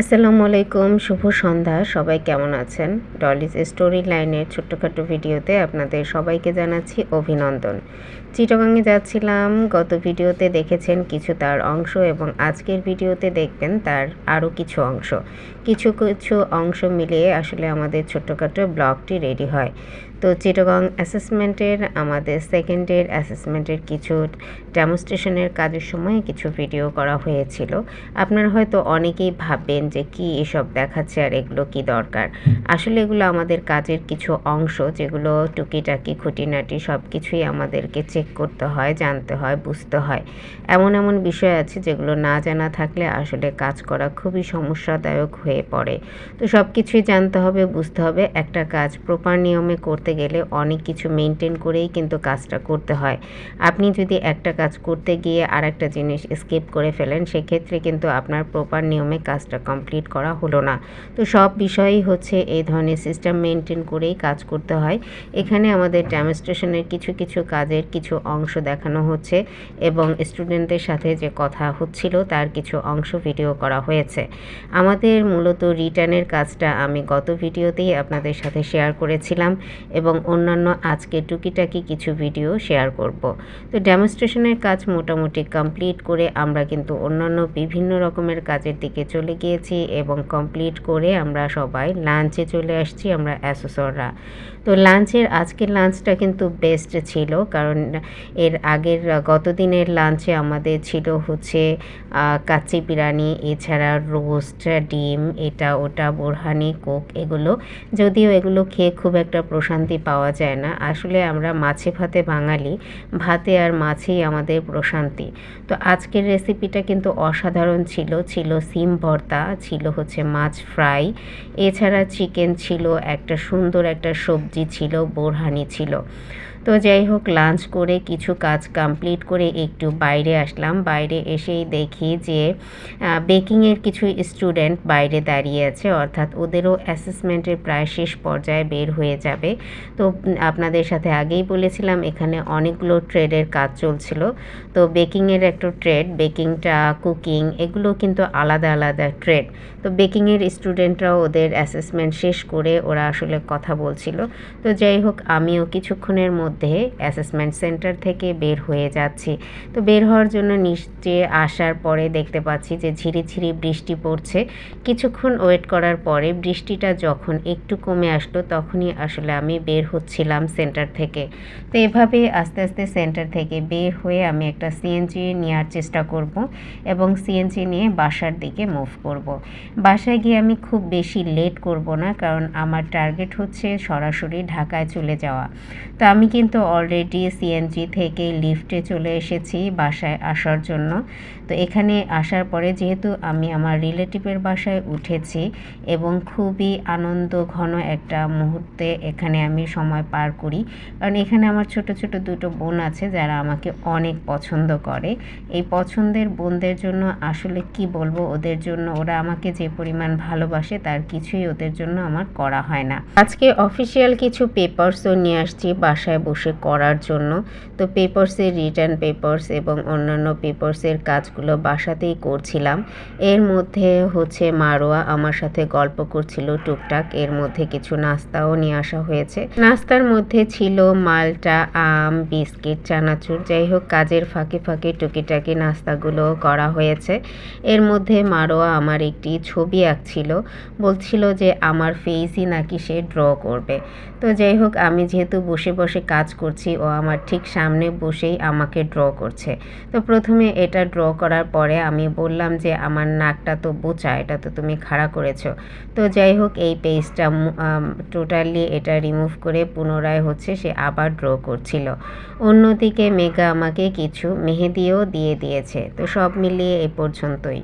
আসসালামু আলাইকুম, শুভ সন্ধ্যা। সবাই কেমন আছেন? ডলিজ স্টোরি লাইনের ছোট্টখাটো ভিডিওতে আপনাদের সবাইকে জানাচ্ছি অভিনন্দন। চিটাগাংয়ে যাচ্ছিলাম, গত ভিডিওতে দেখেছেন কিছু তার অংশ এবং আজকের ভিডিওতে দেখবেন তার আরও কিছু অংশ। কিছু কিছু অংশ মিলিয়ে আসলে আমাদের ছোট্টখাটো ব্লগটি রেডি হয়। তো চিটাগাং অ্যাসেসমেন্টের আমাদের সেকেন্ডের অ্যাসেসমেন্টের কিছু ডেমনস্ট্রেশনের কাজের সময় কিছু ভিডিও করা হয়েছিল। আপনারা হয়তো অনেকেই ভাববেন যে কি এসব দেখাচ্ছে আর এগুলো কি দরকার। আসলে এগুলো আমাদের কাজের কিছু অংশ, যেগুলো টুকিটাকি খুঁটিনাটি সব কিছুই আমাদেরকে চেক করতে হয়, জানতে হয়, বুঝতে হয়। এমন এমন বিষয় আছে যেগুলো না জানা থাকলে আসলে কাজ করা খুবই সমস্যাদায়ক হয়ে পড়ে। তো সব কিছুই জানতে হবে, বুঝতে হবে। একটা কাজ প্রপার নিয়মে করতে গেলে অনেক কিছু মেনটেন করেই কিন্তু কাজটা করতে হয়। আপনি যদি একটা কাজ করতে গিয়ে আর একটা জিনিস স্কিপ করে ফেলেন, সেক্ষেত্রে কিন্তু আপনার প্রপার নিয়মে কাজটা কমপ্লিট করা হলো না। তো সব বিষয়ই হচ্ছে এই ধরনের সিস্টেম মেনটেন করেই কাজ করতে হয়। এখানে আমাদের ডেমনস্ট্রেশনের কিছু কিছু কাজের কিছু অংশ দেখানো হচ্ছে এবং স্টুডেন্টদের সাথে যে কথা হচ্ছিল তার কিছু অংশ ভিডিও করা হয়েছে। আমাদের মূলত রিটার্নের কাজটা আমি গত ভিডিওতেই আপনাদের সাথে শেয়ার করেছিলাম এবং অন্যান্য আজকে টুকিটাকি কিছু ভিডিও শেয়ার করব। তো ডেমনস্ট্রেশনের কাজ মোটামুটি কমপ্লিট করে আমরা কিন্তু অন্যান্য বিভিন্ন রকমের কাজের দিকে চলে গিয়েছি এবং কমপ্লিট করে আমরা সবাই লাঞ্চে চলে আসছি, আমরা অ্যাসোসররা। তো আজকের লাঞ্চটা কিন্তু বেস্ট ছিল, কারণ এর আগের গত দিনের লাঞ্চে আমাদের ছিল হচ্ছে কাচ্চি বিরিয়ানি, এছাড়া রোস্ট, ডিম, এটা ওটা, বোরহানি, কোক, এগুলো। যদিও এগুলো খেয়ে খুব একটা প্রশান্তি পাওয়া যায় না। আসলে আমরা মাছে ভাতে বাঙালি, ভাতে আর মাছেই আমাদের প্রশান্তি। তো আজকের রেসিপিটা কিন্তু অসাধারণ ছিল। ছিল সিম ভর্তা, ছিল হচ্ছে মাছ ফ্রাই, এছাড়া চিকেন ছিল, একটা সুন্দর একটা সবজি ছিল, বোরহানি ছিল। তো যাই হোক, লাঞ্চ করে কিছু কাজ কমপ্লিট করে একটু বাইরে আসলাম। বাইরে এসেই দেখি যে বেকিংয়ের কিছু স্টুডেন্ট বাইরে দাঁড়িয়ে আছে, অর্থাৎ ওদেরও অ্যাসেসমেন্টের প্রায় শেষ পর্যায়ে বের হয়ে যাবে। তো আপনাদের সাথে আগেই বলেছিলাম এখানে অনেকগুলো ট্রেডের কাজ চলছিল। তো বেকিংয়ের একটা ট্রেড, বেকিংটা, কুকিং, এগুলো কিন্তু আলাদা আলাদা ট্রেড। তো বেকিংয়ের স্টুডেন্টরাও ওদের অ্যাসেসমেন্ট শেষ করে ওরা আসলে কথা বলছিল। তো যাই হোক, আমিও কিছুক্ষণের মধ্যে অ্যাসেসমেন্ট সেন্টার থেকে বের হয়ে যাচ্ছি। তো বের হওয়ার জন্য নিচে আসার পরে দেখতে পাচ্ছি যে ঝিরিঝিরি বৃষ্টি পড়ছে। কিছুক্ষণ ওয়েট করার পরে বৃষ্টিটা যখন একটু কমে আসলো, তখনই আসলে আমি বের হচ্ছিলাম সেন্টার থেকে। তো এভাবে আস্তে আস্তে সেন্টার থেকে বের হয়ে আমি একটা সিএনজি নেওয়ার চেষ্টা করব এবং সিএনজি নিয়ে বাসার দিকে মুভ করব। বাসায় গিয়ে আমি খুব বেশি লেট করব না, কারণ আমার টার্গেট হচ্ছে সরাসরি ঢাকায় চলে যাওয়া। তো আমি কিন্তু অলরেডি সিএনজি থেকে লিফটে চলে এসেছি বাসায় আসার জন্য। তো এখানে আসার পরে যেহেতু আমি আমার রিলেটিভের বাসায় উঠেছি এবং খুবই আনন্দ ঘন একটা মুহূর্তে এখানে আমি সময় পার করি, কারণ এখানে আমার ছোট ছোট দুটো বোন আছে যারা আমাকে অনেক পছন্দ করে। এই পছন্দের বোনদের জন্য আসলে কি বলবো, ওদের জন্য ওরা আমাকে যে পরিমাণ ভালোবাসে তার কিছুই ওদের জন্য আমার করা হয় না। আজকে অফিসিয়াল কিছু পেপারসও নিয়ে আসছি বাসায় বসে করার জন্য। তো পেপারসের রিটার্ন পেপারস এবং অন্যান্য পেপারসের কাজগুলো বাসাতেই করছিলাম। এর মধ্যে হচ্ছে মারোয়া আমার সাথে গল্প করছিল টুকটাক। এর মধ্যে কিছু নাস্তাও নিয়ে আসা হয়েছে। নাস্তার মধ্যে ছিল মালটা, আম, বিস্কিট, চানাচুর। যাই হোক, কাজের ফাঁকে ফাঁকে টুকিটাকি নাস্তাগুলো করা হয়েছে। এর মধ্যে মারোয়া আমার একটি ছবি আঁকছিল, বলছিল যে আমার ফেসই নাকি সে ড্র করবে। তো যাই হোক, আমি যেহেতু বসে বসে কাজ করছি, ও আমার ঠিক সামনে বসেই আমাকে ড্র করছে। তো প্রথমে এটা ড্র করার পরে আমি বললাম যে আমার নাকটা তো বোচা, এটা তো তুমি খাড়া করেছো। তো যাই হোক, এই পেজটা টোটালি এটা রিমুভ করে পুনরায় হচ্ছে সে আবার ড্র করছিল। অন্যদিকে মেঘা আমাকে কিছু মেহেদিও দিয়ে দিয়েছে। তো সব মিলিয়ে এ পর্যন্তই।